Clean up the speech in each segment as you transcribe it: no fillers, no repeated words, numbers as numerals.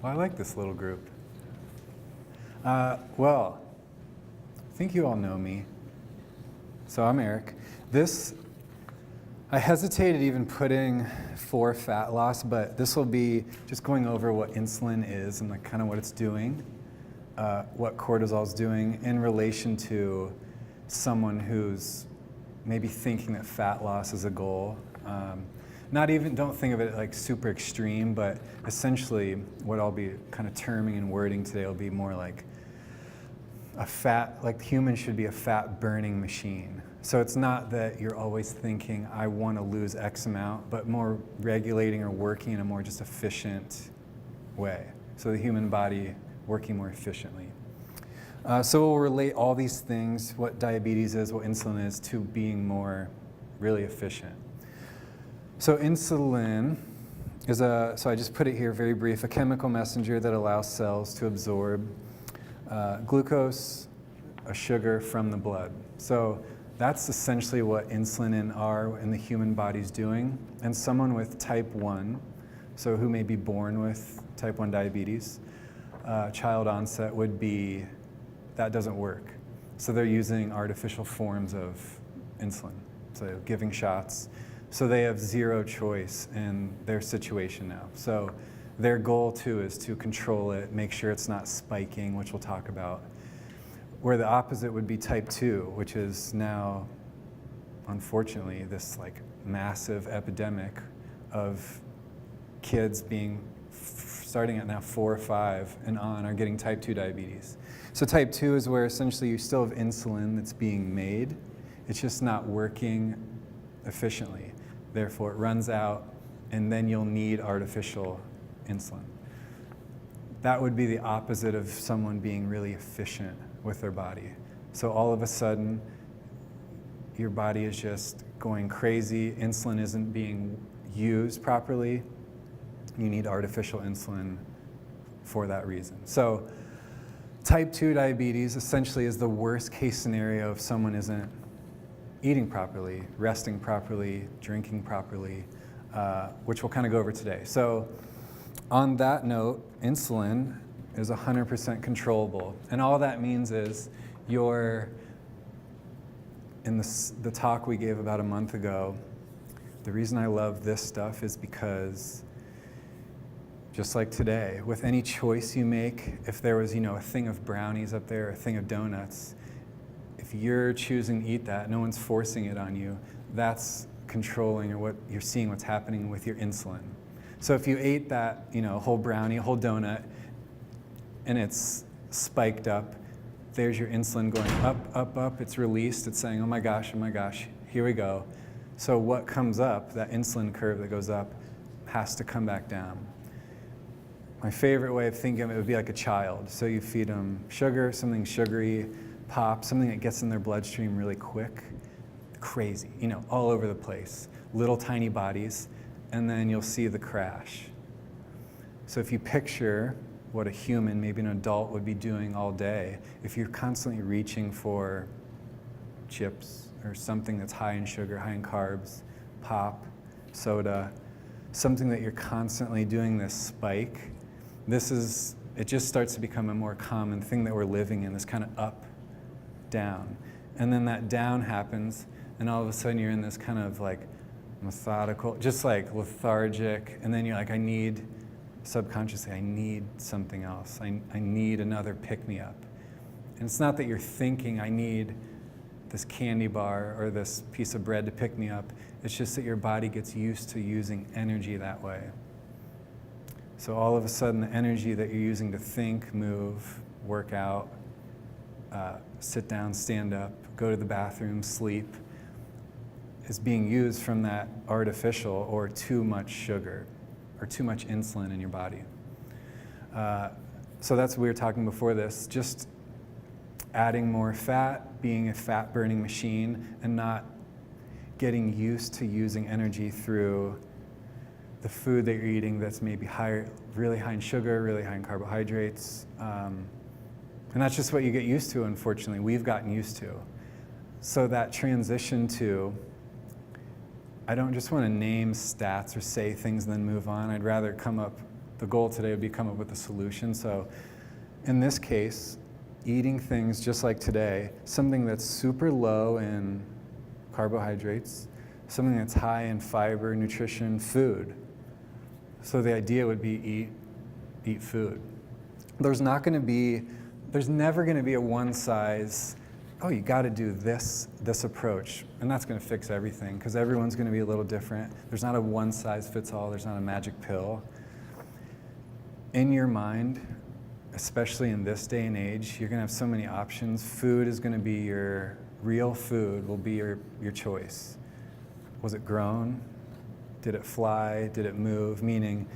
Well, I like this little group. Well, I think you all know me. So I'm Erik. I hesitated even putting for fat loss, but this will be just going over what insulin is and like kind of what it's doing, what cortisol is doing in relation to someone who's maybe thinking that fat loss is a goal. Don't think of it like super extreme, but essentially what I'll be kind of terming and wording today will be more like humans should be a fat burning machine. So it's not that you're always thinking, I want to lose X amount, but more regulating or working in a more just efficient way. So the human body working more efficiently. So we'll relate all these things, what diabetes is, what insulin is, to being more really efficient. So insulin is so I just put it here very brief, a chemical messenger that allows cells to absorb glucose, a sugar from the blood. So that's essentially what insulin in the human body's doing. And someone with type 1, so who may be born with type 1 diabetes, child onset that doesn't work. So they're using artificial forms of insulin, so giving shots. So they have zero choice in their situation now. So their goal too is to control it, make sure it's not spiking, which we'll talk about. Where the opposite would be type 2, which is now, unfortunately, this like massive epidemic of kids starting at now 4 or 5 and on, are getting type 2 diabetes. So type 2 is where essentially you still have insulin that's being made. It's just not working efficiently. Therefore, it runs out, and then you'll need artificial insulin. That would be the opposite of someone being really efficient with their body. So all of a sudden, your body is just going crazy. Insulin isn't being used properly. You need artificial insulin for that reason. So type 2 diabetes essentially is the worst case scenario if someone isn't eating properly, resting properly, drinking properly, which we'll kind of go over today. So on that note, insulin is 100% controllable. And all that means is in the talk we gave about a month ago, the reason I love this stuff is because just like today, with any choice you make, if there was, a thing of brownies up there, a thing of donuts, if you're choosing to eat that, no one's forcing it on you, that's controlling, or what you're seeing what's happening with your insulin. So if you ate that, whole brownie, a whole donut, and it's spiked up, there's your insulin going up, up, up, it's released, it's saying, oh my gosh, here we go. So what comes up, that insulin curve that goes up, has to come back down. My favorite way of thinking of it would be like a child. So you feed them sugar, something sugary, pop, something that gets in their bloodstream really quick, crazy, all over the place, little tiny bodies, and then you'll see the crash. So if you picture what a human, maybe an adult, would be doing all day, if you're constantly reaching for chips or something that's high in sugar, high in carbs, pop, soda, something that you're constantly doing this spike, it just starts to become a more common thing that we're living in, this kind of up, down. And then that down happens, and all of a sudden you're in this kind of like methodical, just like lethargic, and then you're like, subconsciously, I need something else. I need another pick-me-up. And it's not that you're thinking, I need this candy bar or this piece of bread to pick me up. It's just that your body gets used to using energy that way. So all of a sudden, the energy that you're using to think, move, work out, sit down, stand up, go to the bathroom, sleep, is being used from that artificial or too much sugar or too much insulin in your body. So that's what we were talking before this, just adding more fat, being a fat burning machine, and not getting used to using energy through the food that you're eating that's maybe really high in sugar, really high in carbohydrates. And that's just what you get used to, unfortunately. We've gotten used to. So that transition to, I don't just want to name stats or say things and then move on. I'd rather come up the goal today would be come up with a solution. So in this case, eating things just like today, something that's super low in carbohydrates, something that's high in fiber, nutrition, food. So the idea would be eat food. There's never going to be a one size, oh, you got to do this approach, and that's going to fix everything, because everyone's going to be a little different. There's not a one size fits all. There's not a magic pill. In your mind, especially in this day and age, you're going to have so many options. Food is going to be real food will be your choice. Was it grown? Did it fly? Did it move? Meaning,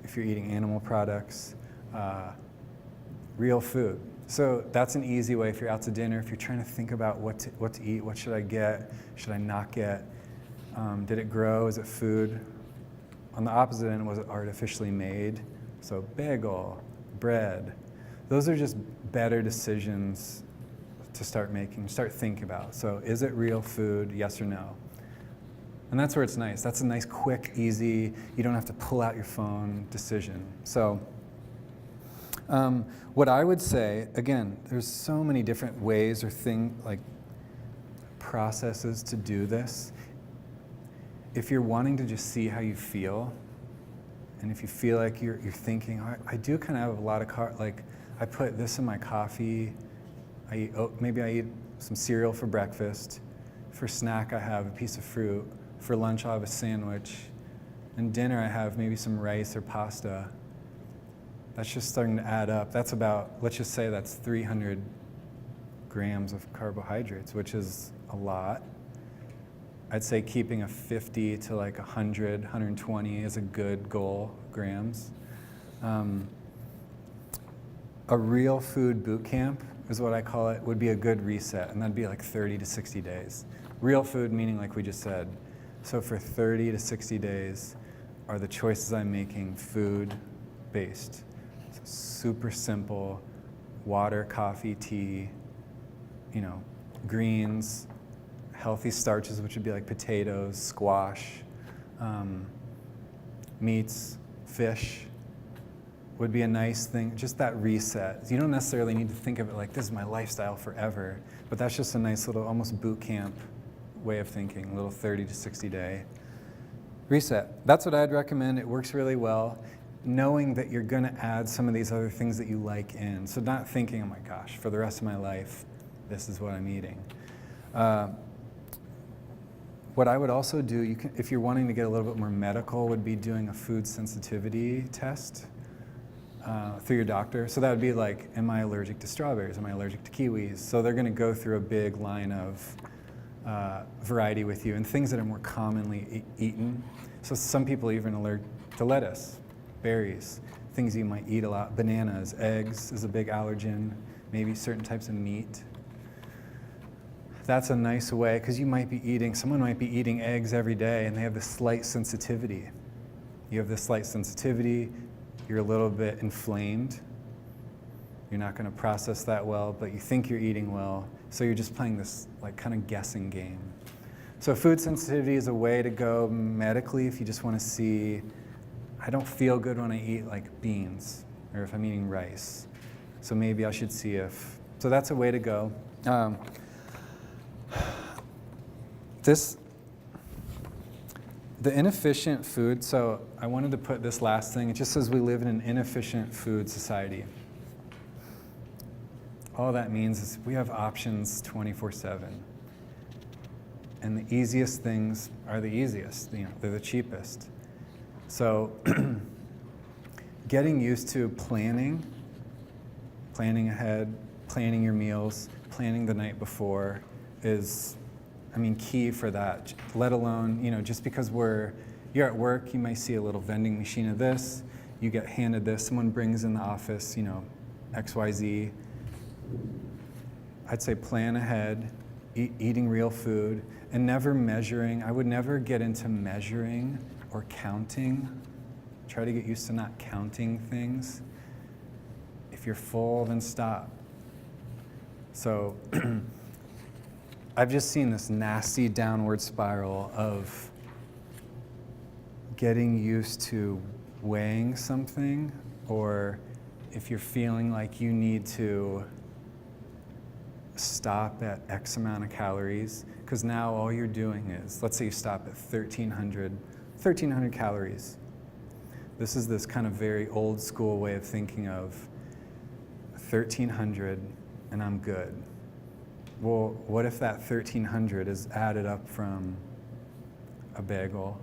if you're eating animal products, real food. So that's an easy way if you're out to dinner, if you're trying to think about what to eat, what should I get, should I not get? Did it grow? Is it food? On the opposite end, was it artificially made? So bagel, bread. Those are just better decisions to start making, start thinking about. So is it real food, yes or no? And that's where it's nice. That's a nice, quick, easy, you don't have to pull out your phone decision. So what I would say, again, there's so many different ways or processes to do this. If you're wanting to just see how you feel, and if you feel like you're thinking, I do kind of have a lot of I put this in my coffee, maybe I eat some cereal for breakfast, for snack I have a piece of fruit, for lunch I'll have a sandwich, and dinner I have maybe some rice or pasta. That's just starting to add up. That's about, let's just say that's 300 grams of carbohydrates, which is a lot. I'd say keeping a 50 to 100, 120 is a good goal, grams. A real food boot camp is what I call it, would be a good reset, and that'd be 30 to 60 days. Real food meaning like we just said. So for 30 to 60 days, are the choices I'm making food-based? So super simple, water, coffee, tea, greens, healthy starches, which would be like potatoes, squash, meats, fish would be a nice thing, just that reset. You don't necessarily need to think of it like this is my lifestyle forever, but that's just a nice little almost boot camp way of thinking, a little 30 to 60 day reset. That's what I'd recommend. It works really well, knowing that you're going to add some of these other things that you like in. So not thinking, oh my gosh, for the rest of my life, this is what I'm eating. What I would also do, if you're wanting to get a little bit more medical, would be doing a food sensitivity test through your doctor. So that would be like, am I allergic to strawberries? Am I allergic to kiwis? So they're going to go through a big line of variety with you and things that are more commonly eaten. So some people even allergic to lettuce, berries, things you might eat a lot. Bananas, eggs is a big allergen, maybe certain types of meat. That's a nice way, because someone might be eating eggs every day and they have this slight sensitivity. You have this slight sensitivity, you're a little bit inflamed, you're not going to process that well, but you think you're eating well, so you're just playing this kind of guessing game. So food sensitivity is a way to go medically if you just want to see, I don't feel good when I eat beans, or if I'm eating rice, so maybe I should see so that's a way to go. The inefficient food, so I wanted to put this last thing, it just says we live in an inefficient food society. All that means is we have options 24/7. And the easiest things are the easiest, they're the cheapest. So getting used to planning ahead, planning your meals, planning the night before is key for that, let alone, just because you're at work, you might see a little vending machine of this, you get handed this, someone brings in the office, XYZ. I'd say plan ahead, eating real food, and never measuring. I would never get into measuring or counting. Try to get used to not counting things. If you're full, then stop. So I've just seen this nasty downward spiral of getting used to weighing something, or if you're feeling like you need to stop at X amount of calories, because now all you're doing is, let's say you stop at 1,300 calories. This is this kind of very old school way of thinking of 1,300 and I'm good. Well, what if that 1,300 is added up from a bagel,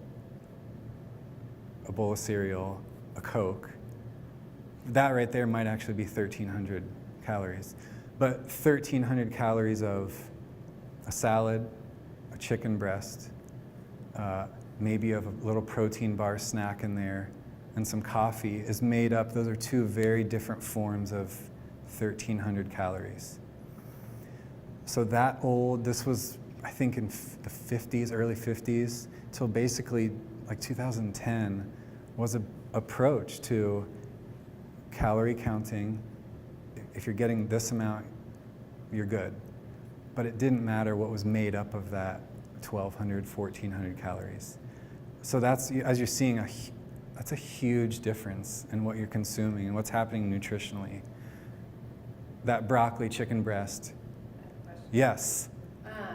a bowl of cereal, a Coke? That right there might actually be 1,300 calories. But 1,300 calories of a salad, a chicken breast, maybe of a little protein bar snack in there, and some coffee is made up. Those are two very different forms of 1,300 calories. So that old, this was, I think, in the 50s, early 50s, till basically like 2010, was an approach to calorie counting. If you're getting this amount, you're good. But it didn't matter what was made up of that 1,200, 1,400 calories. So that's, as you're seeing, that's a huge difference in what you're consuming and what's happening nutritionally. That broccoli chicken breast. Yes.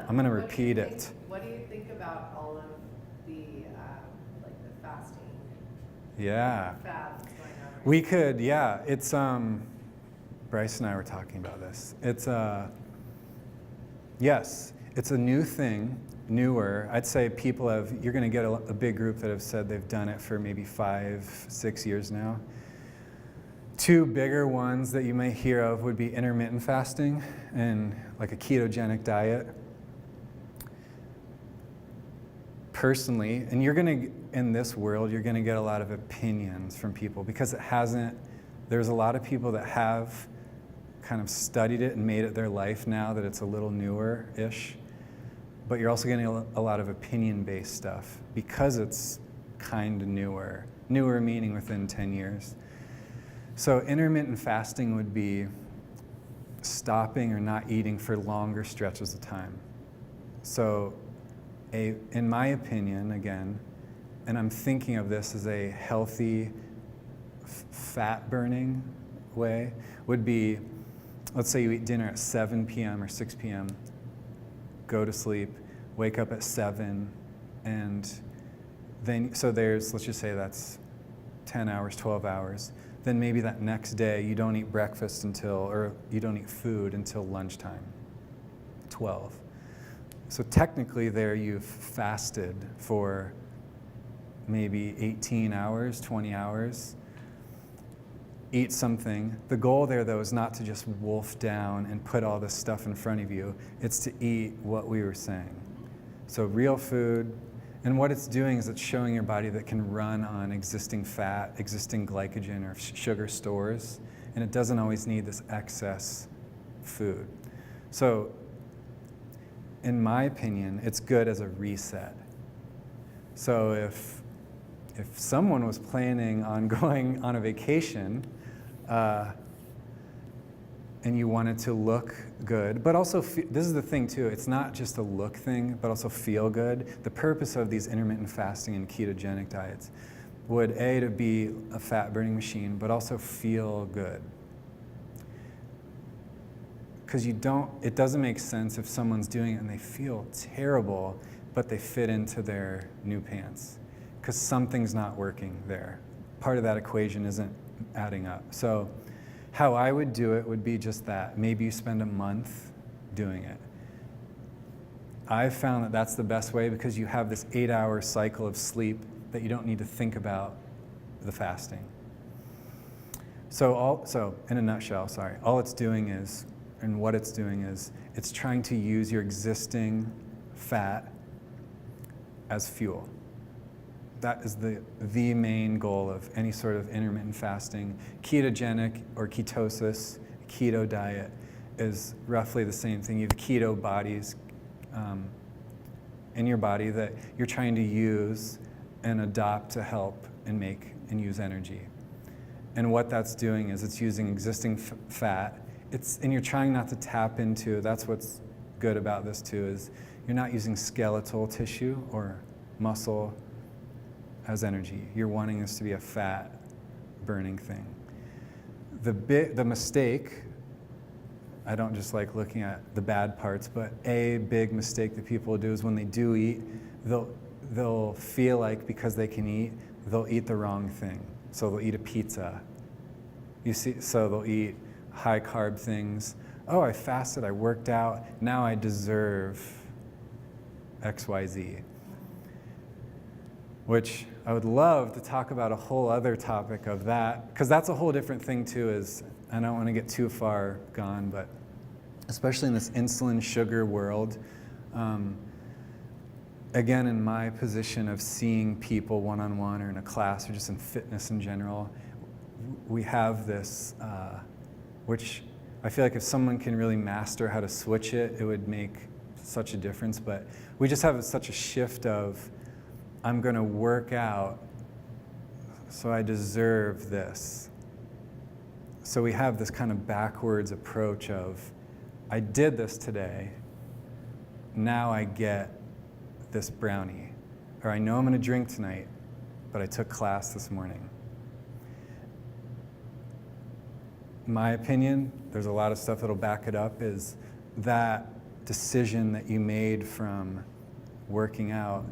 I'm going to repeat it. What do you think about all of the like the fasting? Yeah. Fads going on right We could, yeah. It's Bryce and I were talking about this. It's yes, it's a new thing, newer. I'd say people have, you're going to get a big group that have said they've done it for maybe 5, 6 years now. Two bigger ones that you may hear of would be intermittent fasting and like a ketogenic diet. Personally, and you're going to, in this world, you're going to get a lot of opinions from people because it hasn't, there's a lot of people that have kind of studied it and made it their life now that it's a little newer-ish. But you're also getting a lot of opinion-based stuff because it's kind of newer. Newer meaning within 10 years. So intermittent fasting would be stopping or not eating for longer stretches of time. So in my opinion, again, and I'm thinking of this as a healthy fat-burning way, would be, let's say you eat dinner at 7 p.m. or 6 p.m., go to sleep, wake up at 7, and then, so there's, let's just say that's 10 hours, 12 hours. Then maybe that next day you don't eat breakfast until, or you don't eat food until lunchtime, 12. So technically there you've fasted for maybe 18 hours, 20 hours. Eat something. The goal there, though, is not to just wolf down and put all this stuff in front of you. It's to eat what we were saying. So real food. And what it's doing is it's showing your body that it can run on existing fat, existing glycogen or sugar stores. And it doesn't always need this excess food. So in my opinion, it's good as a reset. So if someone was planning on going on a vacation, and you wanted to look good, but also, this is the thing too, it's not just a look thing, but also feel good. The purpose of these intermittent fasting and ketogenic diets would, A, to be a fat-burning machine, but also feel good. Because it doesn't make sense if someone's doing it and they feel terrible, but they fit into their new pants. Because something's not working there. Part of that equation isn't adding up. So how I would do it would be just that. Maybe you spend a month doing it. I've found that that's the best way because you have this 8-hour cycle of sleep that you don't need to think about the fasting. So in a nutshell, all it's doing is, and what it's doing is, it's trying to use your existing fat as fuel. That is the main goal of any sort of intermittent fasting. Ketogenic or ketosis, keto diet, is roughly the same thing. You have keto bodies in your body that you're trying to use and adopt to help and make and use energy. And what that's doing is it's using existing fat. And you're trying not to tap into, that's what's good about this too, is you're not using skeletal tissue or muscle as energy. You're wanting this to be a fat burning thing. The mistake, I don't just like looking at the bad parts, but a big mistake that people do is when they do eat, they'll feel like because they can eat, they'll eat the wrong thing. So they'll eat a pizza. You see, so they'll eat high carb things. Oh, I fasted, I worked out, now I deserve XYZ. Which I would love to talk about a whole other topic of that, because that's a whole different thing too, is, I don't want to get too far gone, but especially in this insulin sugar world, again, in my position of seeing people one-on-one or in a class or just in fitness in general, we have this, which I feel like if someone can really master how to switch it, it would make such a difference. But we just have such a shift of, I'm going to work out, so I deserve this. So we have this kind of backwards approach of, I did this today, now I get this brownie. Or I know I'm going to drink tonight, but I took class this morning. My opinion, there's a lot of stuff that'll back it up, is that decision that you made from working out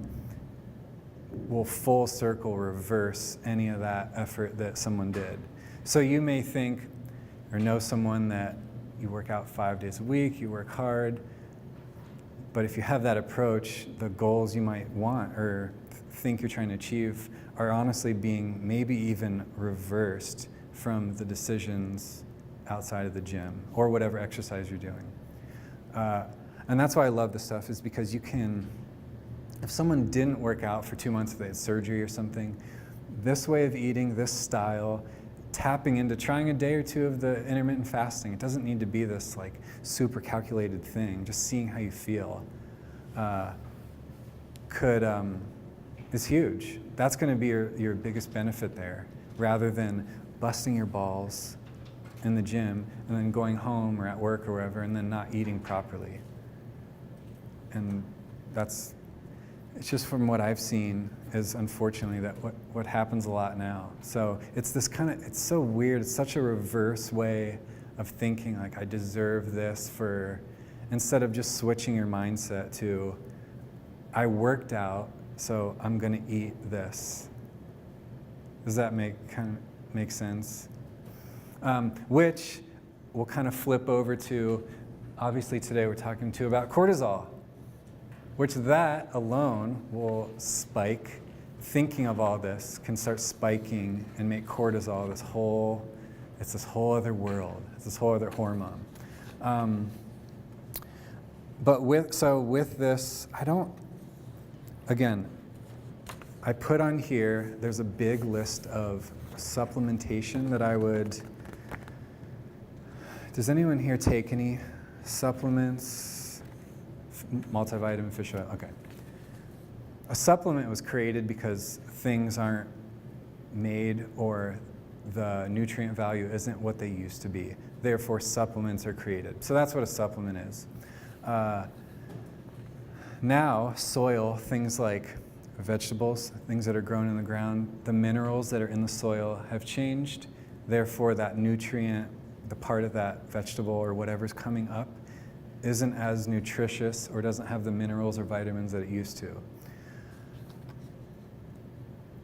will full circle reverse any of that effort that someone did. So you may think or know someone that you work out 5 days a week, you work hard, but if you have that approach, the goals you might want or think you're trying to achieve are honestly being maybe even reversed from the decisions outside of the gym or whatever exercise you're doing. And that's why I love this stuff, is because you can, if someone didn't work out for 2 months, if they had surgery or something, this way of eating, this style, tapping into trying a day or two of the intermittent fasting, it doesn't need to be this like super calculated thing, just seeing how you feel is huge. That's going to be your biggest benefit there, rather than busting your balls in the gym and then going home or at work or wherever and then not eating properly. And it's just from what I've seen is unfortunately that what happens a lot now. So it's this kind of, it's so weird, it's such a reverse way of thinking, like I deserve this for, instead of just switching your mindset to, I worked out, so I'm gonna eat this. Does that make sense? Which we'll kind of flip over to, obviously today we're talking to about cortisol, which that alone will spike. Thinking of all this can start spiking and make cortisol this whole other world. It's this whole other hormone. But with this, I put on here, there's a big list of supplementation that I would, does anyone here take any supplements? Multivitamin, fish oil, okay. A supplement was created because things aren't made or the nutrient value isn't what they used to be. Therefore, supplements are created. So that's what a supplement is. Now, soil, things like vegetables, things that are grown in the ground, the minerals that are in the soil have changed. Therefore, that nutrient, the part of that vegetable or whatever's coming up, isn't as nutritious or doesn't have the minerals or vitamins that it used to.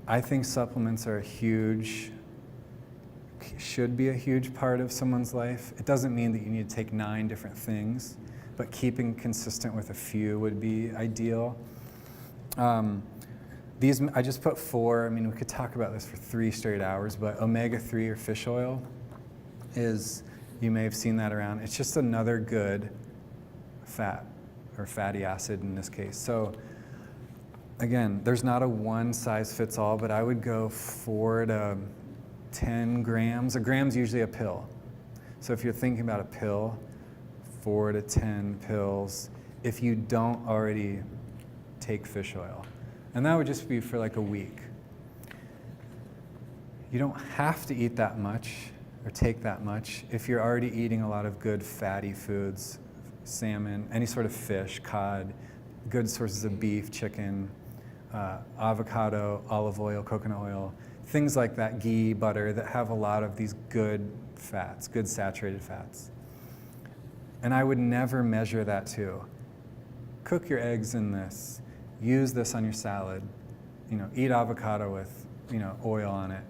I think supplements are should be a huge part of someone's life. It doesn't mean that you need to take 9 different things, but keeping consistent with a few would be ideal. These, I just put 4. I mean, we could talk about this for 3 straight hours, but omega-3 or fish oil is, you may have seen that around. It's just another good fat, or fatty acid in this case. So again, there's not a one size fits all, but I would go 4 to 10 grams. A gram's usually a pill. So if you're thinking about a pill, 4 to 10 pills if you don't already take fish oil. And that would just be for like a week. You don't have to eat that much or take that much if you're already eating a lot of good fatty foods, salmon, any sort of fish, cod, good sources of beef, chicken, avocado, olive oil, coconut oil, things like that, ghee, butter, that have a lot of these good fats, good saturated fats. And I would never measure that too. Cook your eggs in this. Use this on your salad. Eat avocado with, oil on it.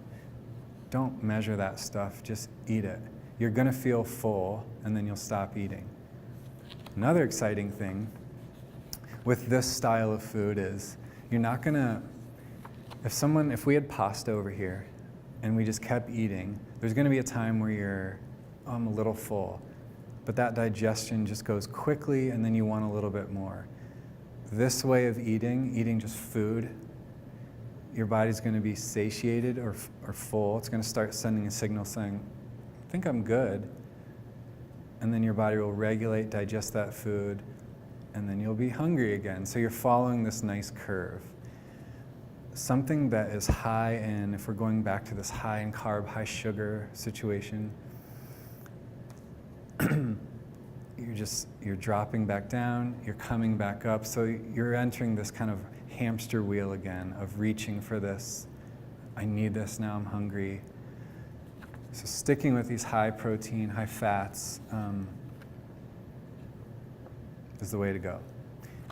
Don't measure that stuff, just eat it. You're gonna feel full, and then you'll stop eating. Another exciting thing with this style of food is you're not gonna, if we had pasta over here and we just kept eating, there's gonna be a time where I'm a little full, but that digestion just goes quickly and then you want a little bit more. This way of eating just food, your body's gonna be satiated or full. It's gonna start sending a signal saying, I think I'm good. And then your body will regulate, digest that food, and then you'll be hungry again. So you're following this nice curve. Something that is high in, if we're going back to this high in carb, high sugar situation, you're dropping back down, you're coming back up. So you're entering this kind of hamster wheel again of reaching for this. I need this now, I'm hungry. So sticking with these high protein, high fats is the way to go.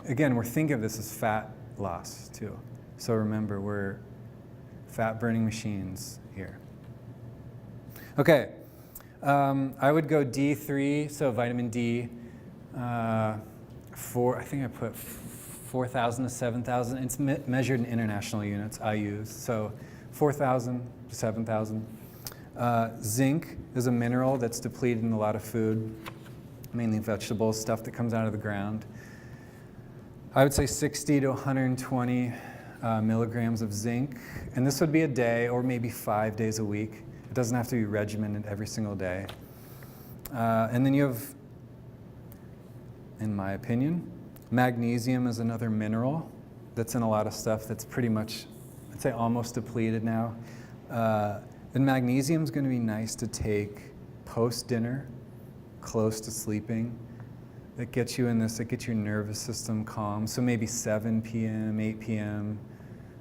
Again, we're thinking of this as fat loss too. So remember, we're fat burning machines here. Okay, I would go D3, so vitamin D. I think I put 4,000 to 7,000. It's measured in international units, IUs. So 4,000 to 7,000. Zinc is a mineral that's depleted in a lot of food, mainly vegetables, stuff that comes out of the ground. I would say 60 to 120 milligrams of zinc, and this would be a day or maybe 5 days a week. It doesn't have to be regimented every single day. And then you have, in my opinion, magnesium is another mineral that's in a lot of stuff that's pretty much, I'd say almost depleted now. And magnesium is going to be nice to take post-dinner, close to sleeping. It gets you in this, it gets your nervous system calm. So maybe 7 p.m., 8 p.m.,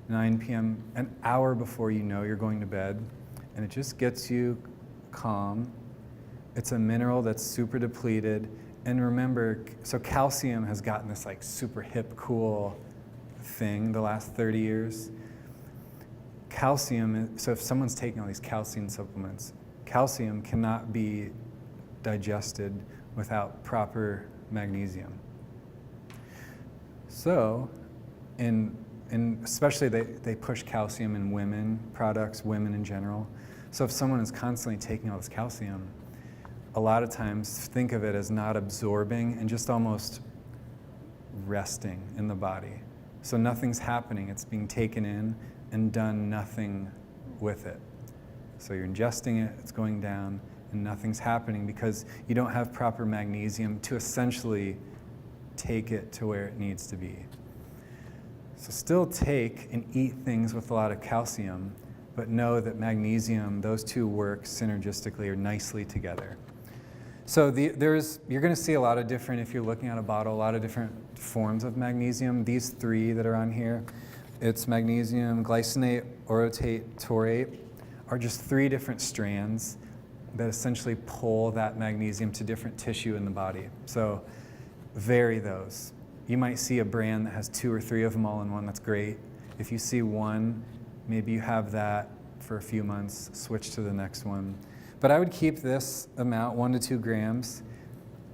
9 p.m., an hour before you know you're going to bed. And it just gets you calm. It's a mineral that's super depleted. And remember, so calcium has gotten this like super hip, cool thing the last 30 years. Calcium, so if someone's taking all these calcium supplements, calcium cannot be digested without proper magnesium. So, especially they push calcium in women products, women in general. So if someone is constantly taking all this calcium, a lot of times think of it as not absorbing and just almost resting in the body. So nothing's happening, it's being taken in and done nothing with it. So you're ingesting it, it's going down, and nothing's happening because you don't have proper magnesium to essentially take it to where it needs to be. So still take and eat things with a lot of calcium, but know that magnesium, those two work synergistically or nicely together. So you're going to see a lot of different, if you're looking at a bottle, a lot of different forms of magnesium. These three that are on here, it's magnesium, glycinate, orotate, taurate, are just three different strands that essentially pull that magnesium to different tissue in the body. So vary those. You might see a brand that has 2 or 3 of them all in one, that's great. If you see one, maybe you have that for a few months, switch to the next one. But I would keep this amount, 1 to 2 grams.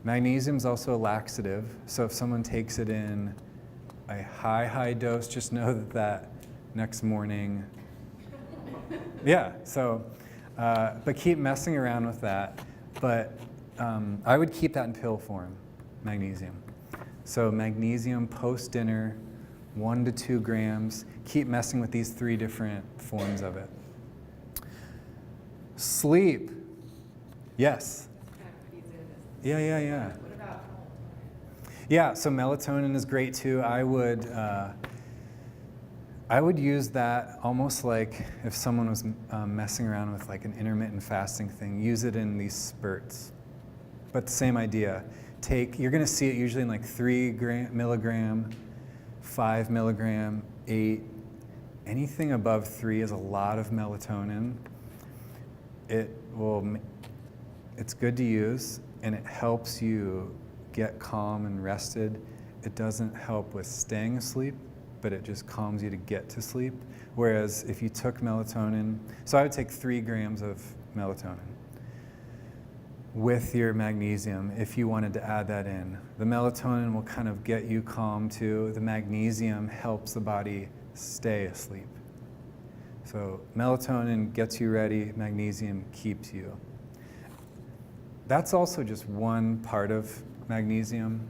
Magnesium is also a laxative, so if someone takes it in a high dose, just know that next morning, yeah, so, but keep messing around with that. But I would keep that in pill form, magnesium. So magnesium post-dinner, 1 to 2 grams. Keep messing with these 3 different forms of it. Sleep. Yes. Yeah. What about melatonin? Yeah, so melatonin is great too. I would use that almost like if someone was messing around with like an intermittent fasting thing, use it in these spurts. But the same idea. You're going to see it usually in like 3 milligram, 5 milligram, 8, anything above 3 is a lot of melatonin. It's good to use, and it helps you get calm and rested. It doesn't help with staying asleep, but it just calms you to get to sleep. Whereas if you took melatonin, so I would take 3 grams of melatonin with your magnesium if you wanted to add that in. The melatonin will kind of get you calm too. The magnesium helps the body stay asleep. So melatonin gets you ready, magnesium keeps you. That's also just one part of magnesium.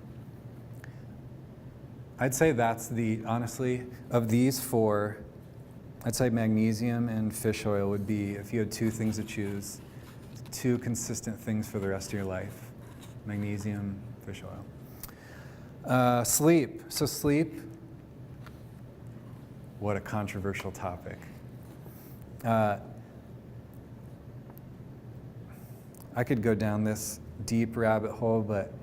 I'd say that's honestly, of these 4, I'd say magnesium and fish oil would be, if you had 2 things to choose, 2 consistent things for the rest of your life. Magnesium, fish oil. Sleep. So sleep, what a controversial topic. I could go down this deep rabbit hole, but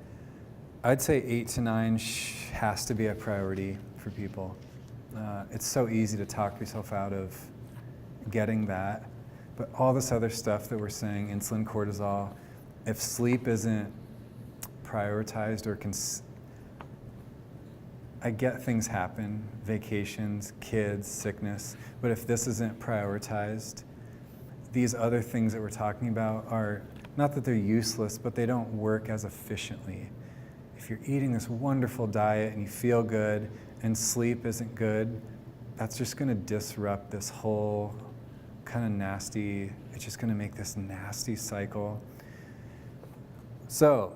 I'd say 8 to 9 has to be a priority for people. It's so easy to talk yourself out of getting that. But all this other stuff that we're saying, insulin, cortisol, if sleep isn't prioritized or I get things happen, vacations, kids, sickness, but if this isn't prioritized, these other things that we're talking about are, not that they're useless, but they don't work as efficiently. If you're eating this wonderful diet and you feel good and sleep isn't good, that's just going to disrupt this whole kind of nasty, it's just going to make this nasty cycle. So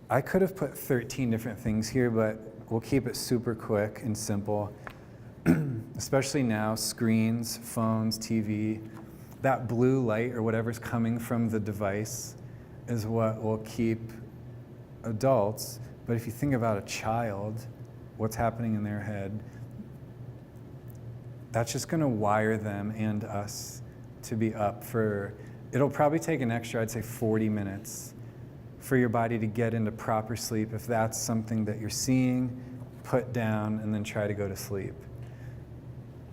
I could have put 13 different things here, but we'll keep it super quick and simple. Especially now, screens, phones, TV, that blue light or whatever's coming from the device is what will keep adults. But if you think about a child, what's happening in their head, that's just going to wire them and us to be up for, it'll probably take an extra, I'd say 40 minutes for your body to get into proper sleep. If that's something that you're seeing, put down and then try to go to sleep.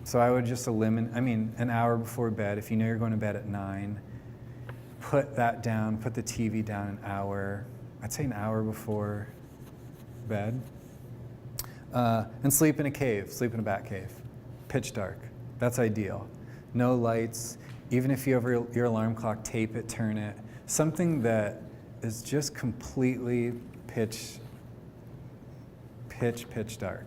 So I would just eliminate, an hour before bed, if you know you're going to bed at 9, put that down, put the TV down an hour, I'd say an hour before bed. And sleep in a cave, sleep in a bat cave. Pitch dark, that's ideal. No lights, even if you have your alarm clock, tape it, turn it. Something that is just completely pitch dark.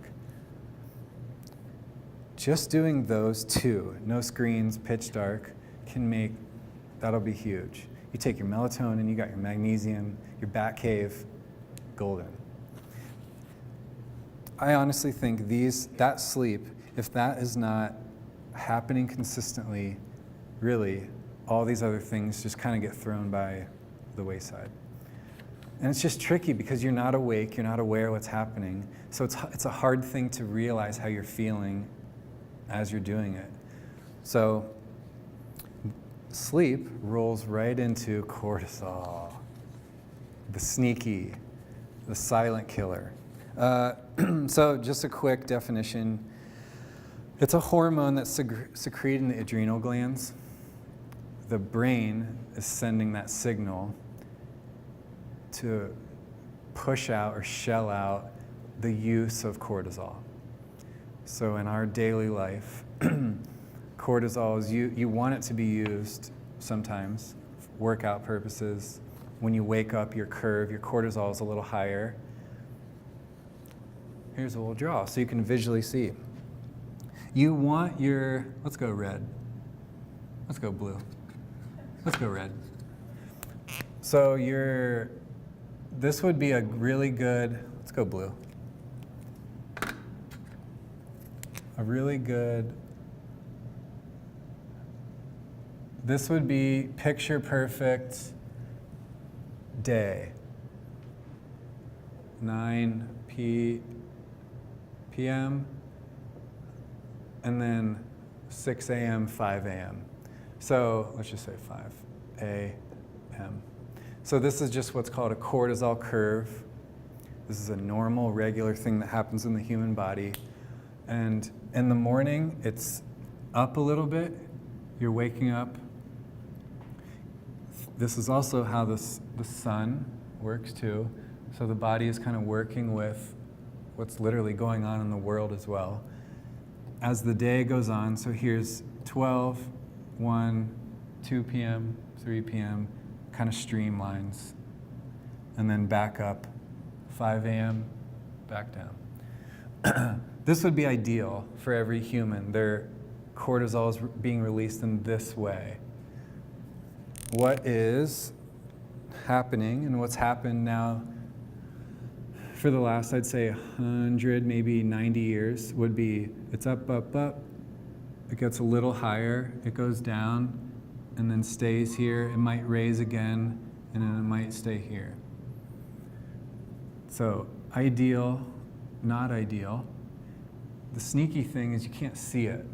Just doing those 2, no screens, pitch dark, that'll be huge. You take your melatonin, you got your magnesium, your bat cave, golden. I honestly think that sleep, if that is not happening consistently, really, all these other things just kind of get thrown by the wayside. And it's just tricky because you're not awake, you're not aware of what's happening. So it's a hard thing to realize how you're feeling as you're doing it. So sleep rolls right into cortisol, the sneaky, the silent killer. So just a quick definition. It's a hormone that's secreted in the adrenal glands. The brain is sending that signal to push out or shell out the use of cortisol. So in our daily life, cortisol is, you want it to be used sometimes, workout purposes. When you wake up, your cortisol is a little higher. Here's what we'll draw so you can visually see. You want let's go red. Let's go blue. Let's go red. So this would be a really good, let's go blue. A really good, this would be picture perfect day. 9 p.m. and then 6 a.m., 5 a.m. So let's just say 5 a.m. So this is just what's called a cortisol curve. This is a normal, regular thing that happens in the human body. And In the morning, it's up a little bit. You're waking up. This is also how the sun works too. So the body is kind of working with what's literally going on in the world as well. As the day goes on, so here's 12, 1, 2 p.m., 3 p.m., kind of streamlines. And then back up, 5 a.m., back down. This would be ideal for every human. Their cortisol is being released in this way. What is happening and what's happened now for the last, I'd say, 100, maybe 90 years would be it's up, up, up. It gets a little higher. It goes down and then stays here. It might raise again and then it might stay here. So ideal, not ideal. The sneaky thing is you can't see it.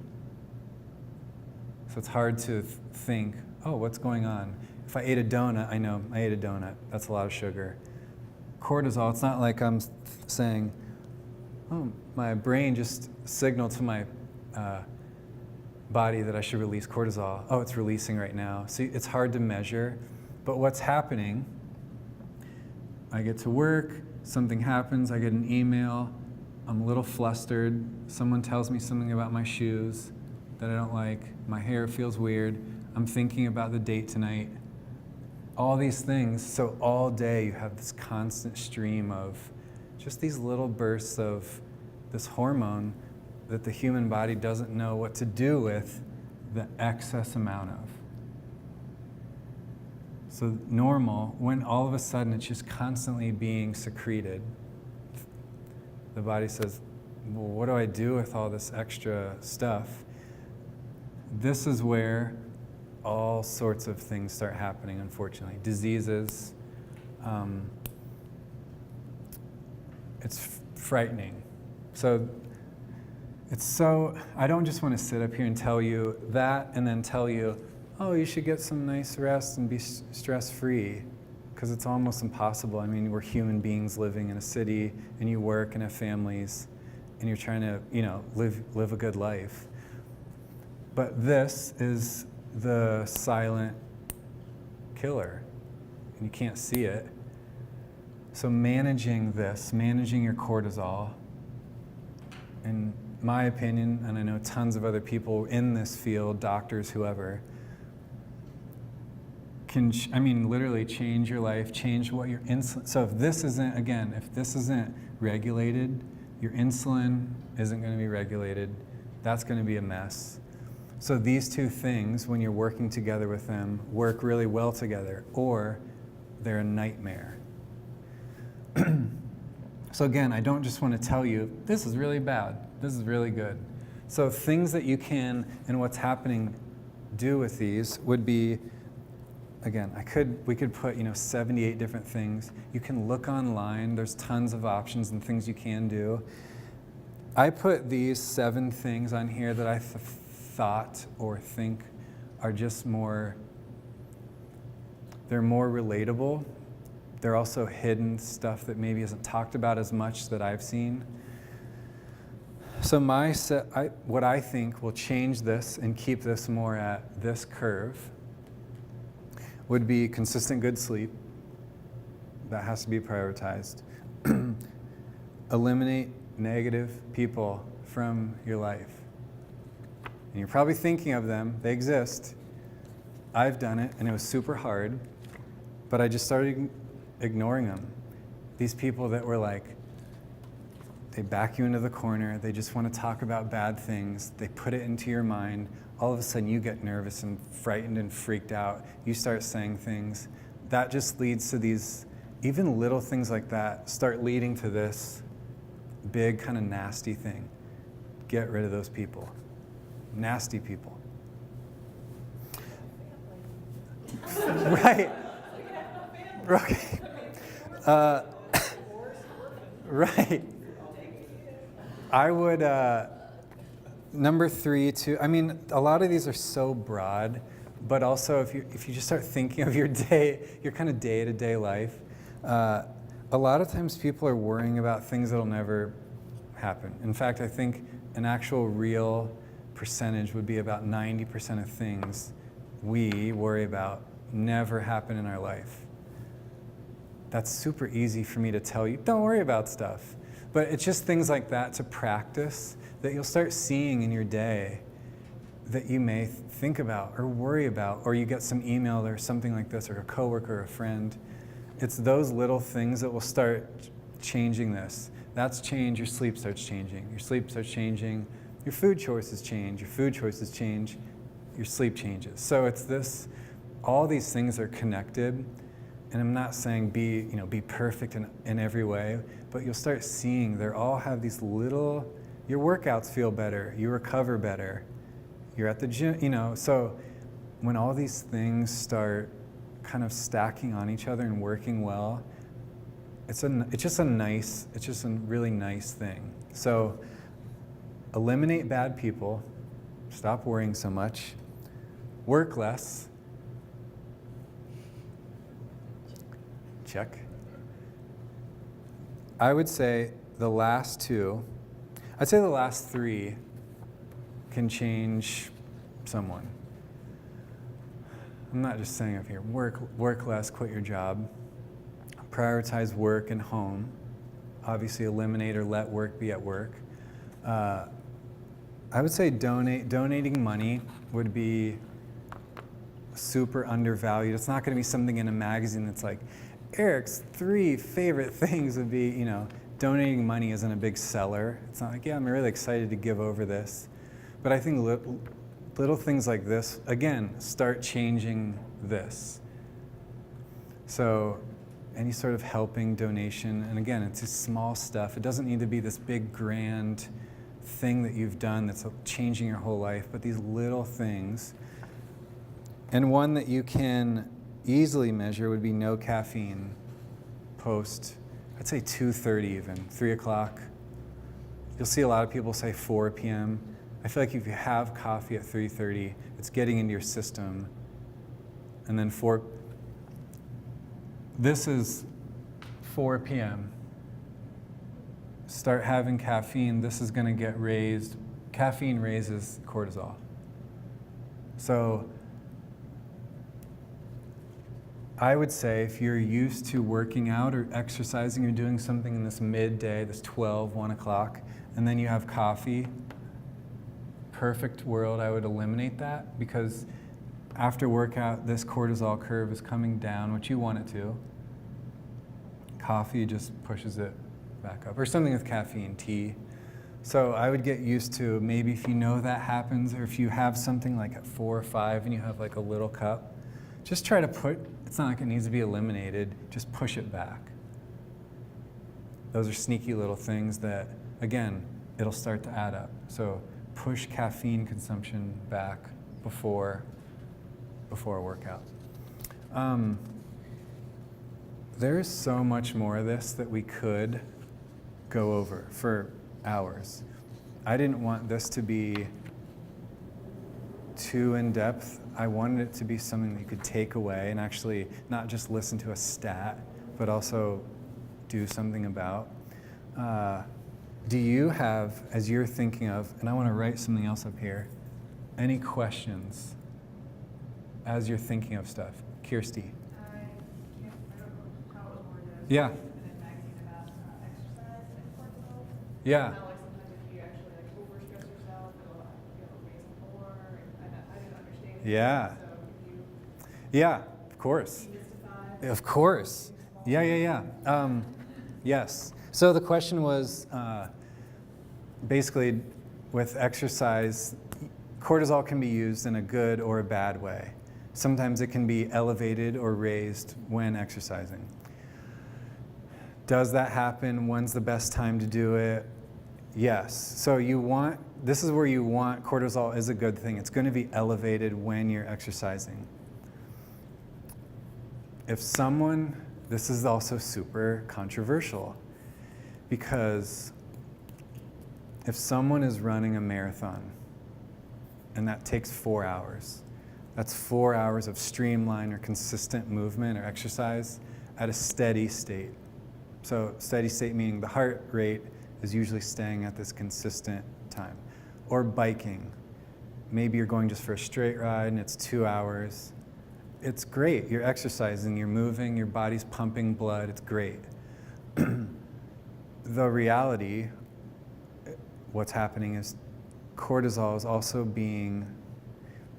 So it's hard to think, oh, what's going on? If I ate a donut, I know I ate a donut. That's a lot of sugar. Cortisol, it's not like I'm saying, oh, my brain just signaled to my body that I should release cortisol. Oh, it's releasing right now. See, it's hard to measure. But what's happening, I get to work, something happens, I get an email, I'm a little flustered, someone tells me something about my shoes that I don't like, my hair feels weird, I'm thinking about the date tonight, all these things. So all day you have this constant stream of just these little bursts of this hormone that the human body doesn't know what to do with the excess amount of. So normal, when all of a sudden it's just constantly being secreted, the body says, well, what do I do with all this extra stuff? This is where all sorts of things start happening, unfortunately. Diseases. It's frightening. So I don't just want to sit up here and tell you that and then tell you, oh, you should get some nice rest and be stress-free, because it's almost impossible. I mean, we're human beings living in a city, and you work and have families, and you're trying to, live a good life. But this is the silent killer, and you can't see it. So managing your cortisol, in my opinion, and I know tons of other people in this field, doctors, whoever, can, literally change your life, change what your insulin, so if this isn't regulated, your insulin isn't going to be regulated, that's going to be a mess. So these two things, when you're working together with them, work really well together, or they're a nightmare. So again, I don't just want to tell you, this is really bad, this is really good. So things that you can, and what's happening, do with these would be, again, we could put 78 different things. You can look online. There's tons of options and things you can do. I put these 7 things on here that I thought or think are just they're more relatable. They're also hidden stuff that maybe isn't talked about as much that I've seen. So what I think will change this and keep this more at this curve would be consistent good sleep. That has to be prioritized. Eliminate negative people from your life. And you're probably thinking of them. They exist. I've done it, and it was super hard. But I just started ignoring them. These people that were like, they back you into the corner. They just want to talk about bad things. They put it into your mind. All of a sudden you get nervous and frightened and freaked out. You start saying things. That just leads to these, even little things like that start leading to this big kind of nasty thing. Get rid of those people. Nasty people. Right. Okay. Right. I would, number 3, too, a lot of these are so broad, but also if you just start thinking of your kind of day-to-day life, a lot of times people are worrying about things that'll never happen. In fact, I think an actual real percentage would be about 90% of things we worry about never happen in our life. That's super easy for me to tell you, don't worry about stuff. But it's just things like that to practice that you'll start seeing in your day that you may think about or worry about, or you get some email or something like this, or a coworker or a friend. It's those little things that will start changing this. That's change, your sleep starts changing. Your sleep starts changing, your food choices change. Your food choices change, your sleep changes. So it's this, all these things are connected. And I'm not saying be perfect in every way, but you'll start seeing they all have these little, your workouts feel better, you recover better, you're at the gym, so when all these things start kind of stacking on each other and working well, it's just a really nice thing. So eliminate bad people, stop worrying so much, work less. Check. I would say the last two, I'd say the last three can change someone. I'm not just saying up here, work less, quit your job, prioritize work and home, obviously eliminate or let work be at work. I would say donating money would be super undervalued. It's not going to be something in a magazine that's like, Erik's 3 favorite things would be, donating money isn't a big seller. It's not like, yeah, I'm really excited to give over this. But I think little things like this, again, start changing this. So any sort of helping donation, and again, it's just small stuff. It doesn't need to be this big, grand thing that you've done that's changing your whole life, but these little things. And one that you can easily measure would be no caffeine post, I'd say 2:30 even, 3 o'clock. You'll see a lot of people say 4 p.m. I feel like if you have coffee at 3:30, it's getting into your system. And then this is 4 p.m. Start having caffeine, this is going to get raised. Caffeine raises cortisol. So I would say if you're used to working out or exercising or doing something in this midday, this 1 o'clock, and then you have coffee, perfect world, I would eliminate that, because after workout, this cortisol curve is coming down, which you want it to. Coffee just pushes it back up, or something with caffeine, tea. So I would get used to, maybe if you know that happens, or if you have something like at 4 or 5 and you have like a little cup, just try to it's not like it needs to be eliminated, just push it back. Those are sneaky little things that, again, it'll start to add up. So push caffeine consumption back before a workout. There is so much more of this that we could go over for hours. I didn't want this to be too in-depth. I wanted it to be something that you could take away and actually not just listen to a stat, but also do something about. Do you have, as you're thinking of, and I want to write something else up here, any questions as you're thinking of stuff? Kirsty. I don't know how it was worded. Yeah. In a magazine about exercise and cortisol. Yeah. How like sometimes if you actually like overstress yourself, it'll raise more. And I didn't understand it. Yeah. So if you Yeah, of course. demystify. Of course. Yeah. Yes. So the question was basically with exercise, cortisol can be used in a good or a bad way. Sometimes it can be elevated or raised when exercising. Does that happen? When's the best time to do it? Yes. So this is where you want, cortisol is a good thing. It's going to be elevated when you're exercising. This is also super controversial, because if someone is running a marathon and that takes 4 hours, that's 4 hours of streamlined or consistent movement or exercise at a steady state. So steady state meaning the heart rate is usually staying at this consistent time. Or biking. Maybe you're going just for a straight ride and it's 2 hours. It's great. You're exercising, you're moving, your body's pumping blood. It's great. The reality, what's happening is cortisol is also being,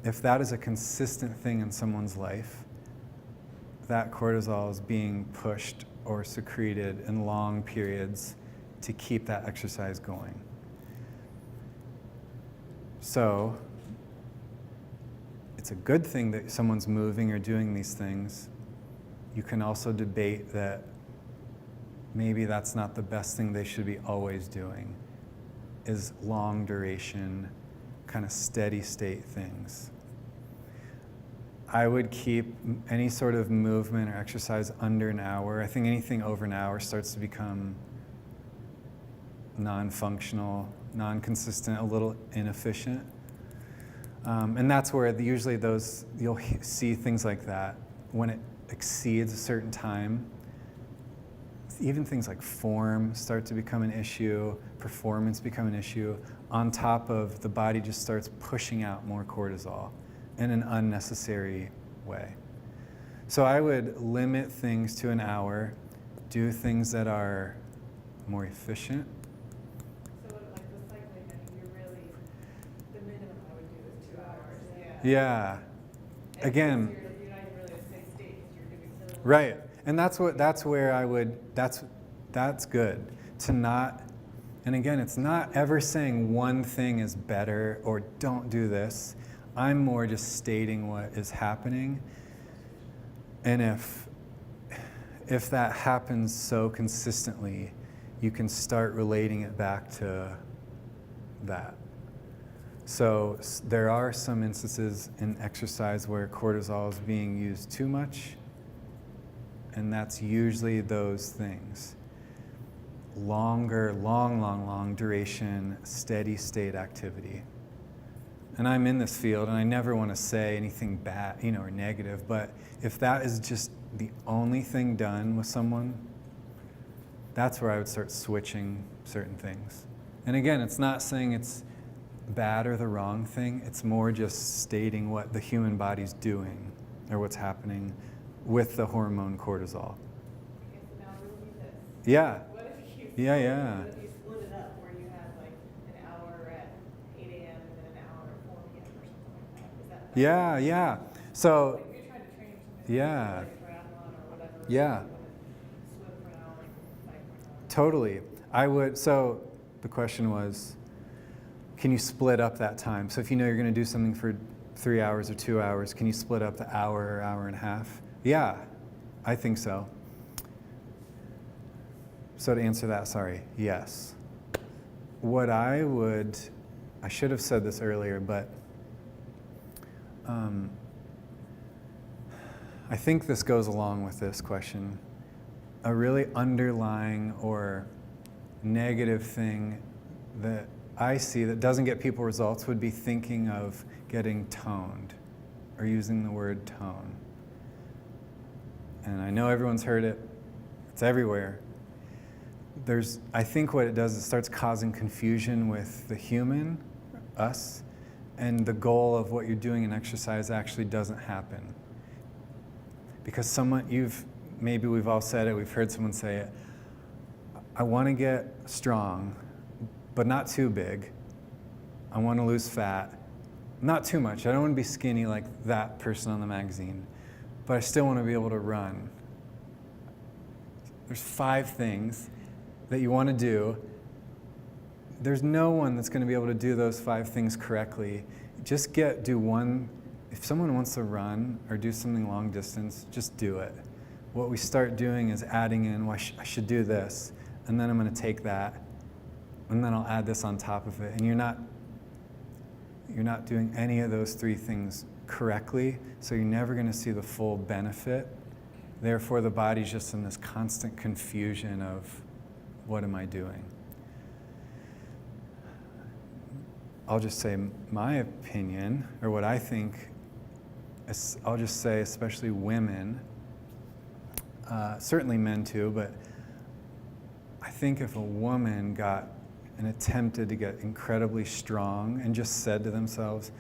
if that is a consistent thing in someone's life, that cortisol is being pushed or secreted in long periods to keep that exercise going. So, it's a good thing that someone's moving or doing these things. You can also debate that maybe that's not the best thing they should be always doing, is long duration, kind of steady state things. I would keep any sort of movement or exercise under an hour. I think anything over an hour starts to become non-functional, non-consistent, a little inefficient. And that's where usually you'll see things like that when it exceeds a certain time. Even things like form start to become an issue, performance become an issue, on top of the body just starts pushing out more cortisol in an unnecessary way. So I would limit things to an hour, do things that are more efficient. So like the cycling, I mean, you're really, the minimum I would do is 2 hours. Yeah. And Again. You're not even really in a steady state because you're doing so. Right. And that's where I would, that's good to not, and again, it's not ever saying one thing is better or don't do this. I'm more just stating what is happening. And if that happens so consistently, you can start relating it back to that. So there are some instances in exercise where cortisol is being used too much, and that's usually those things. Longer, long duration, steady state activity. And I'm in this field, and I never want to say anything bad, or negative, but if that is just the only thing done with someone, that's where I would start switching certain things. And again, it's not saying it's bad or the wrong thing, it's more just stating what the human body's doing, or what's happening with the hormone cortisol. Okay, so now we'll do this. Yeah. What if you Yeah. What if you split it up where you had like an hour at 8 a.m. and then an hour at 4 p.m. or something like that? Is that Yeah. So, like if you're trying to train something yeah. like a triathlon or whatever, Yeah. you want to swim for an hour and bike for an hour. Totally. I would, so the question was, can you split up that time? So if you know you're going to do something for 3 hours or 2 hours, can you split up the hour or hour and a half? Yeah, I think so. So to answer that, yes. What I should have said this earlier, but I think this goes along with this question. A really underlying or negative thing that I see that doesn't get people results would be thinking of getting toned or using the word tone. And I know everyone's heard it. It's everywhere. I think what it does is it starts causing confusion with the human, us, and the goal of what you're doing in exercise actually doesn't happen. Because maybe we've all said it, we've heard someone say it, I want to get strong, but not too big. I want to lose fat, not too much. I don't want to be skinny like that person on the magazine, but I still want to be able to run. There's 5 things that you want to do. There's no one that's going to be able to do those 5 things correctly. Just do one. If someone wants to run or do something long distance, just do it. What we start doing is adding in, well, I should do this, and then I'm going to take that, and then I'll add this on top of it. And you're not doing any of those 3 things correctly, so you're never going to see the full benefit. Therefore, the body's just in this constant confusion of, what am I doing? I'll just say my opinion, or what I think, I'll just say especially women, certainly men too, but I think if a woman got and attempted to get incredibly strong and just said to themselves,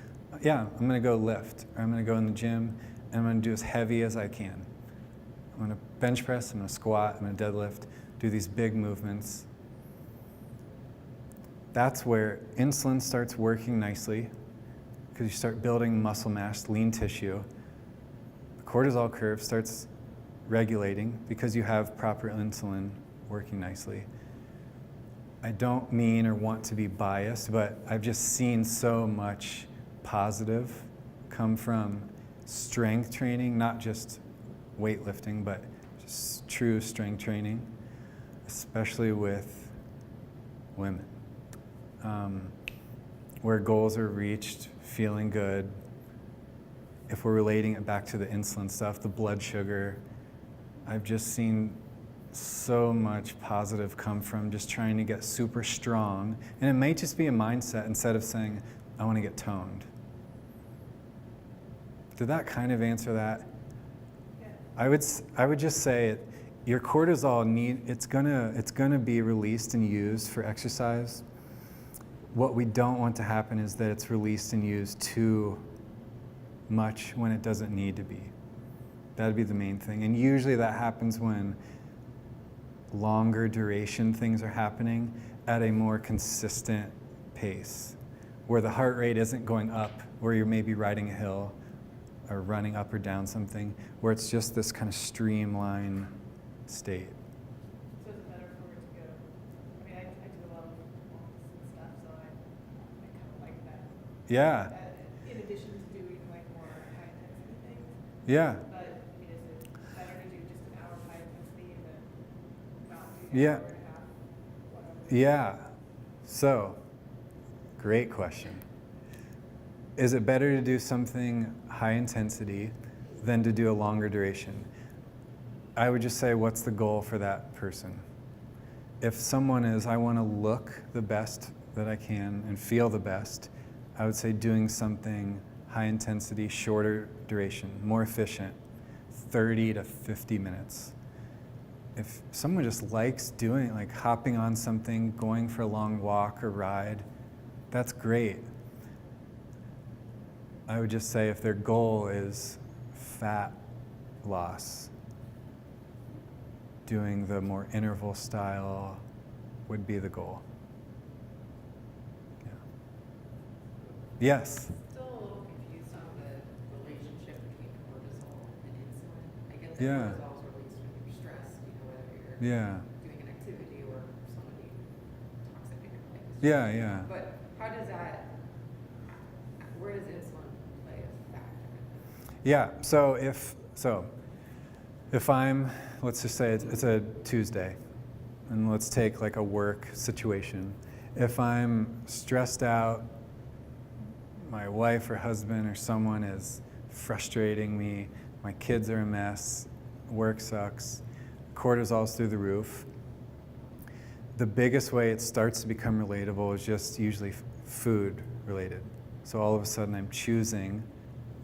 yeah, I'm going to go lift, or I'm going to go in the gym, and I'm going to do as heavy as I can. I'm going to bench press, I'm going to squat, I'm going to deadlift, do these big movements. That's where insulin starts working nicely, because you start building muscle mass, lean tissue. The cortisol curve starts regulating because you have proper insulin working nicely. I don't mean or want to be biased, but I've just seen so much positive come from strength training, not just weightlifting, but just true strength training, especially with women, where goals are reached, feeling good. If we're relating it back to the insulin stuff, the blood sugar, I've just seen so much positive come from just trying to get super strong. And it may just be a mindset instead of saying, I want to get toned. Did that kind of answer that? Yeah. I would just say your cortisol it's gonna be released and used for exercise. What we don't want to happen is that it's released and used too much when it doesn't need to be. That'd be the main thing. And usually that happens when longer duration things are happening at a more consistent pace, where the heart rate isn't going up, where you're maybe riding a hill or running up or down something, where it's just this kind of streamline state. So is it better for it to go, I mean, I do a lot of walks and stuff, so I kind of like that. Yeah. In addition to doing like more high intensity things. Yeah. But I mean, is it better to do just an hour of high intensity and then not do an Yeah. hour and a half? Whatever? Yeah. So, great question. Is it better to do something high intensity than to do a longer duration? I would just say, what's the goal for that person? If someone is, I want to look the best that I can and feel the best, I would say doing something high intensity, shorter duration, more efficient, 30 to 50 minutes. If someone just likes doing, like hopping on something, going for a long walk or ride, that's great. I would just say if their goal is fat loss, doing the more interval style would be the goal. Yeah. Yes? Still a little confused on the relationship between cortisol and insulin. I get that Yeah. cortisol is released when you're stressed, whether you're Yeah. doing an activity or somebody toxic in your life. is Yeah, stressing you. yeah. But how does that, where does insulin play a factor? Yeah, so if I'm, let's just say it's a Tuesday, and let's take like a work situation. If I'm stressed out, my wife or husband or someone is frustrating me, my kids are a mess, work sucks, cortisol's through the roof, the biggest way it starts to become relatable is just usually food related. So all of a sudden I'm choosing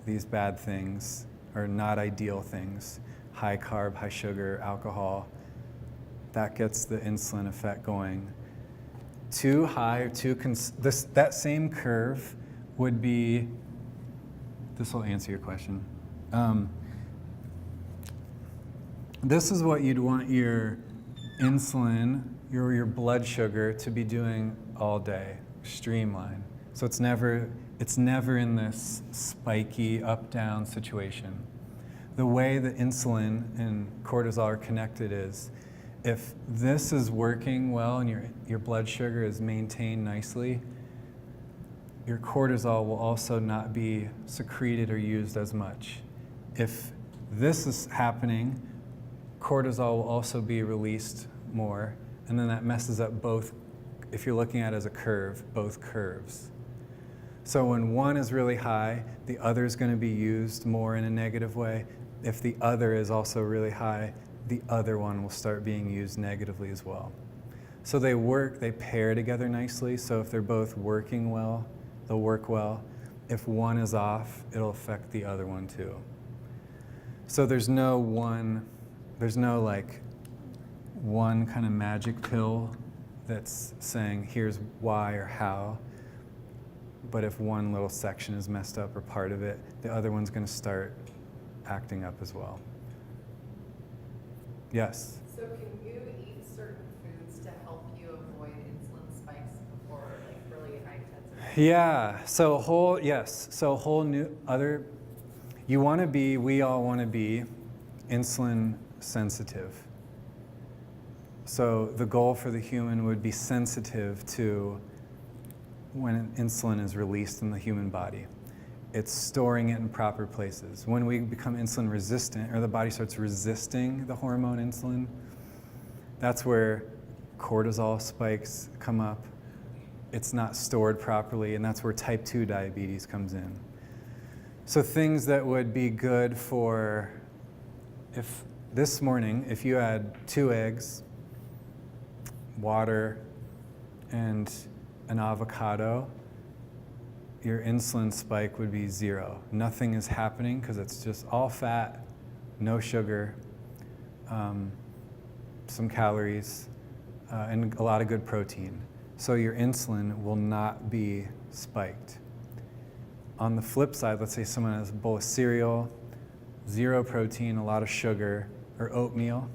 these bad things or not ideal things, high carb, high sugar, alcohol. That gets the insulin effect going. Too high or that same curve would be, this will answer your question. This is what you'd want your insulin, your blood sugar to be doing all day, streamline. So it's never in this spiky up-down situation. The way that insulin and cortisol are connected is, if this is working well and your blood sugar is maintained nicely, your cortisol will also not be secreted or used as much. If this is happening, cortisol will also be released more, and then that messes up both, if you're looking at it as a curve, both curves. So when one is really high, the other is going to be used more in a negative way. If the other is also really high, the other one will start being used negatively as well. So they pair together nicely. So if they're both working well, they'll work well. If one is off, it'll affect the other one too. So there's no like one kind of magic pill that's saying here's why or how. But if one little section is messed up or part of it, the other one's going to start acting up as well. Yes? So can you eat certain foods to help you avoid insulin spikes before like really high intensity? Yeah. So whole new other. You want to be. We all want to be insulin sensitive. So the goal for the human would be sensitive to when insulin is released in the human body. It's storing it in proper places. When we become insulin resistant, or the body starts resisting the hormone insulin, that's where cortisol spikes come up. It's not stored properly, and that's where type 2 diabetes comes in. So things that would be good for, if this morning, if you had 2 eggs, water, and an avocado, your insulin spike would be 0. Nothing is happening because it's just all fat, no sugar, some calories, and a lot of good protein. So your insulin will not be spiked. On the flip side, let's say someone has a bowl of cereal, 0 protein, a lot of sugar, or oatmeal.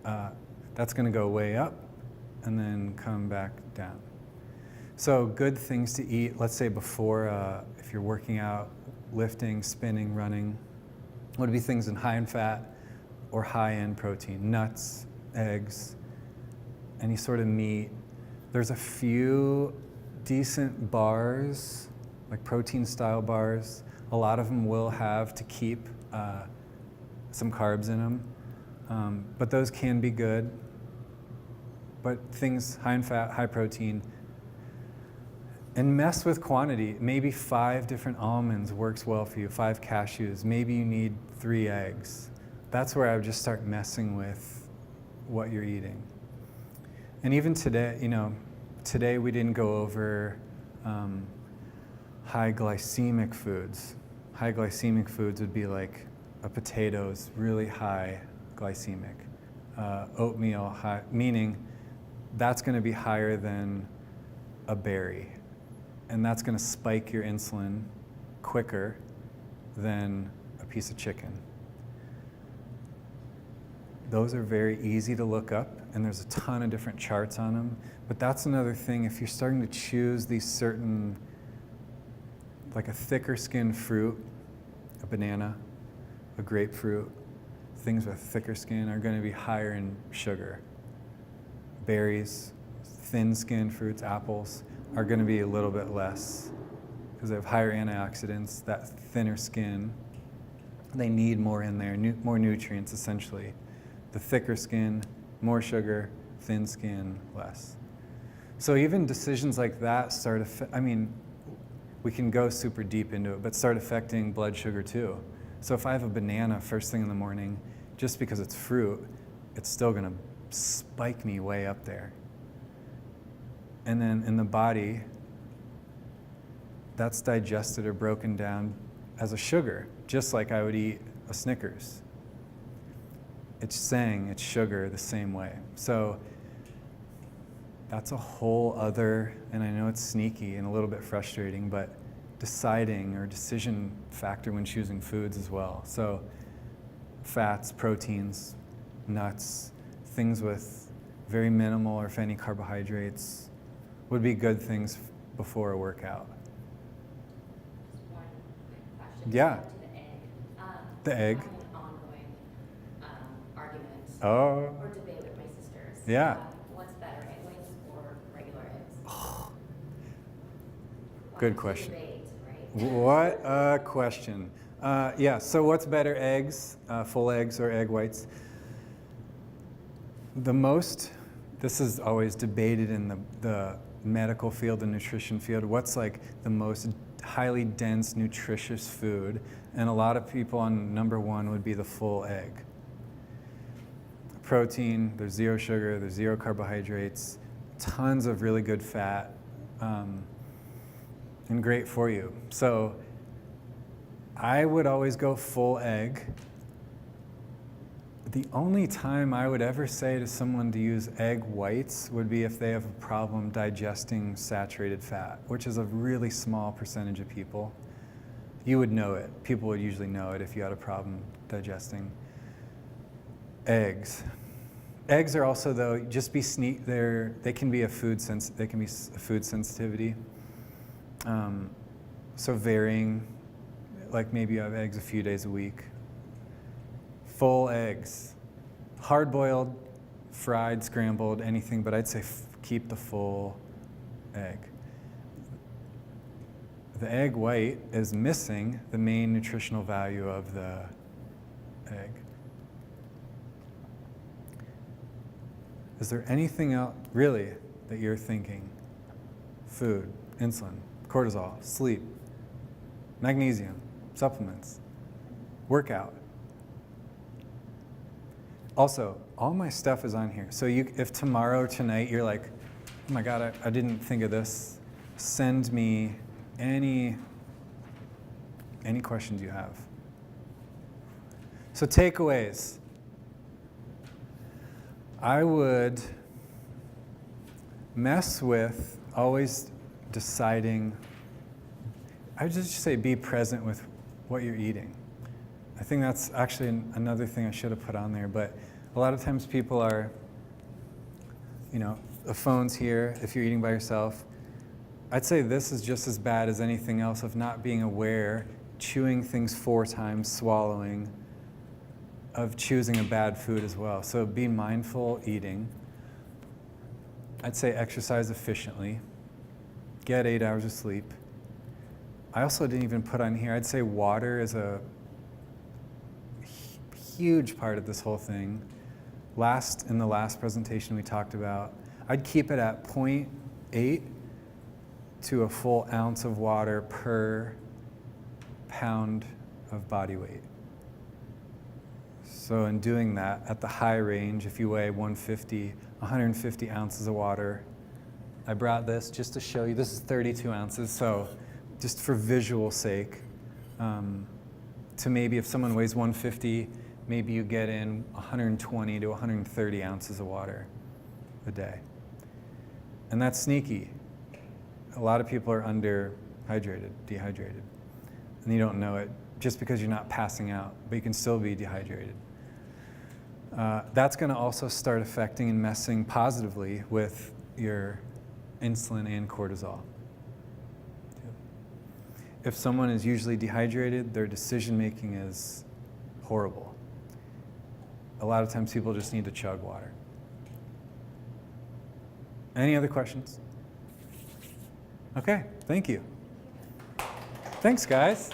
That's going to go way up and then come back down. So good things to eat, let's say before, if you're working out, lifting, spinning, running, would be things in high in fat or high in protein, nuts, eggs, any sort of meat. There's a few decent bars, like protein style bars. A lot of them will have to keep some carbs in them, but those can be good. But things high in fat, high protein, and mess with quantity. Maybe 5 different almonds works well for you, 5 cashews. Maybe you need 3 eggs. That's where I would just start messing with what you're eating. And even today, today we didn't go over high glycemic foods. High glycemic foods would be like a potato's really high glycemic. Oatmeal high, meaning that's going to be higher than a berry. And that's going to spike your insulin quicker than a piece of chicken. Those are very easy to look up, and there's a ton of different charts on them. But that's another thing, if you're starting to choose these certain, like a thicker skinned fruit, a banana, a grapefruit, things with thicker skin are going to be higher in sugar. Berries, thin skinned fruits, apples, are going to be a little bit less because they have higher antioxidants, that thinner skin. They need more in there, more nutrients essentially. The thicker skin, more sugar, thin skin, less. So even decisions like that we can go super deep into it, but start affecting blood sugar too. So if I have a banana first thing in the morning, just because it's fruit, it's still going to spike me way up there. And then in the body, that's digested or broken down as a sugar, just like I would eat a Snickers. It's saying it's sugar the same way. So that's a whole other, and I know it's sneaky and a little bit frustrating, but deciding or decision factor when choosing foods as well. So fats, proteins, nuts, things with very minimal or if any carbohydrates would be good things before a workout. Just one quick question. Yeah. To the egg. The egg. I have an ongoing argument Oh. or debate with my sisters. Yeah. What's better, egg whites or regular eggs? Good Welcome to question. Debate, right? What a question. Yeah, so what's better, eggs, full eggs or egg whites? This is always debated in the medical field, the nutrition field. What's like the most highly dense, nutritious food? And a lot of people on number 1 would be the full egg. Protein, there's 0 sugar, there's 0 carbohydrates, tons of really good fat, and great for you. So I would always go full egg. The only time I would ever say to someone to use egg whites would be if they have a problem digesting saturated fat, which is a really small percentage of people. You would know it. People would usually know it if you had a problem digesting. Eggs. Eggs are also, though, just be they can be a food sensitivity. So varying, like maybe you have eggs a few days a week. Full eggs, hard-boiled, fried, scrambled, anything, but I'd say keep the full egg. The egg white is missing the main nutritional value of the egg. Is there anything else, really, that you're thinking? Food, insulin, cortisol, sleep, magnesium, supplements, workout. Also, all my stuff is on here. So if tomorrow or tonight you're like, oh my God, I didn't think of this, send me any questions you have. So takeaways. I would mess with always deciding, I would just say be present with what you're eating. I think that's actually another thing I should have put on there, but a lot of times people are, the phone's here if you're eating by yourself. I'd say this is just as bad as anything else of not being aware, chewing things 4 times, swallowing, of choosing a bad food as well. So be mindful eating. I'd say exercise efficiently. Get 8 hours of sleep. I also didn't even put on here, I'd say water is a huge part of this whole thing. In the last presentation we talked about, I'd keep it at 0.8 to a full ounce of water per pound of body weight. So in doing that, at the high range, if you weigh 150 ounces of water. I brought this just to show you, this is 32 ounces, so just for visual sake, to maybe if someone weighs 150, maybe you get in 120 to 130 ounces of water a day. And that's sneaky. A lot of people are dehydrated, and you don't know it just because you're not passing out, but you can still be dehydrated. That's going to also start affecting and messing positively with your insulin and cortisol. If someone is usually dehydrated, their decision making is horrible. A lot of times people just need to chug water. Any other questions? Okay, thank you. Thanks, guys.